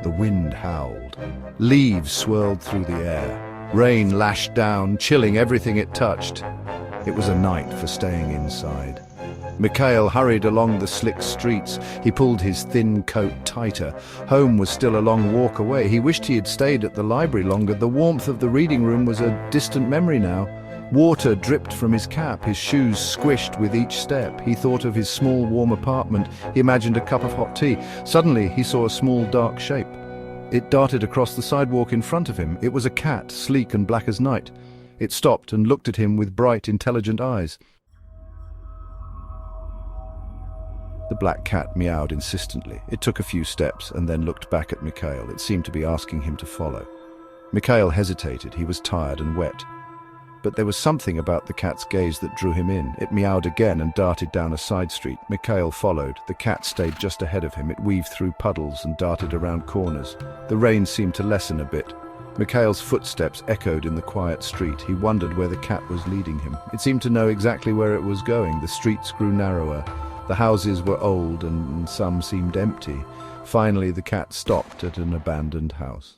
The wind howled. Leaves swirled through the air. Rain lashed down, chilling everything it touched. It was a night for staying inside. Mikhail hurried along the slick streets. He pulled his thin coat tighter. Home was still a long walk away. He wished he had stayed at the library longer. The warmth of the reading room was a distant memory now. Water dripped from his cap, his shoes squished with each step. He thought of his small, warm apartment. He imagined a cup of hot tea. Suddenly, he saw a small, dark shape. It darted across the sidewalk in front of him. It was a cat, sleek and black as night. It stopped and looked at him with bright, intelligent eyes. The black cat meowed insistently. It took a few steps and then looked back at Mikhail. It seemed to be asking him to follow. Mikhail hesitated. He was tired and wet. But there was something about the cat's gaze that drew him in. It meowed again and darted down a side street. Mikhail followed. The cat stayed just ahead of him. It weaved through puddles and darted around corners. The rain seemed to lessen a bit. Mikhail's footsteps echoed in the quiet street. He wondered where the cat was leading him. It seemed to know exactly where it was going. The streets grew narrower. The houses were old and some seemed empty. Finally, the cat stopped at an abandoned house.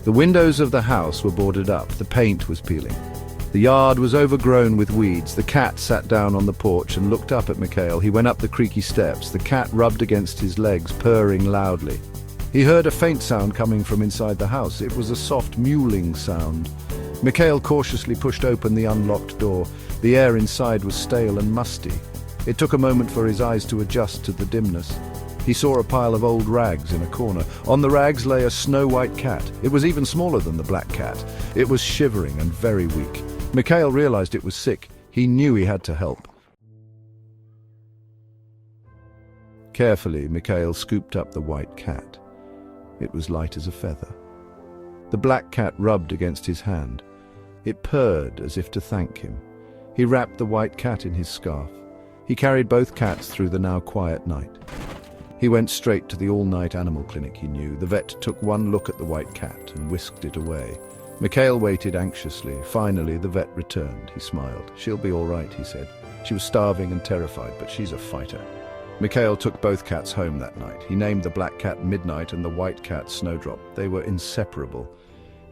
The windows of the house were boarded up. The paint was peeling. The yard was overgrown with weeds. The cat sat down on the porch and looked up at Mikhail. He went up the creaky steps. The cat rubbed against his legs, purring loudly. He heard a faint sound coming from inside the house. It was a soft mewling sound. Mikhail cautiously pushed open the unlocked door. The air inside was stale and musty. It took a moment for his eyes to adjust to the dimness. He saw a pile of old rags in a corner. On the rags lay a snow-white cat. It was even smaller than the black cat. It was shivering and very weak. Mikhail realized it was sick. He knew he had to help. Carefully, Mikhail scooped up the white cat. It was light as a feather. The black cat rubbed against his hand. It purred as if to thank him. He wrapped the white cat in his scarf. He carried both cats through the now quiet night. He went straight to the all-night animal clinic he knew. The vet took one look at the white cat and whisked it away. Mikhail waited anxiously. Finally, the vet returned. He smiled. "She'll be all right," he said. "She was starving and terrified, but she's a fighter." Mikhail took both cats home that night. He named the black cat Midnight and the white cat Snowdrop. They were inseparable.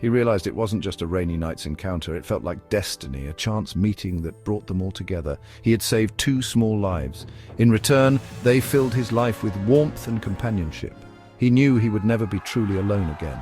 He realized it wasn't just a rainy night's encounter. It felt like destiny, a chance meeting that brought them all together. He had saved two small lives. In return, they filled his life with warmth and companionship. He knew he would never be truly alone again.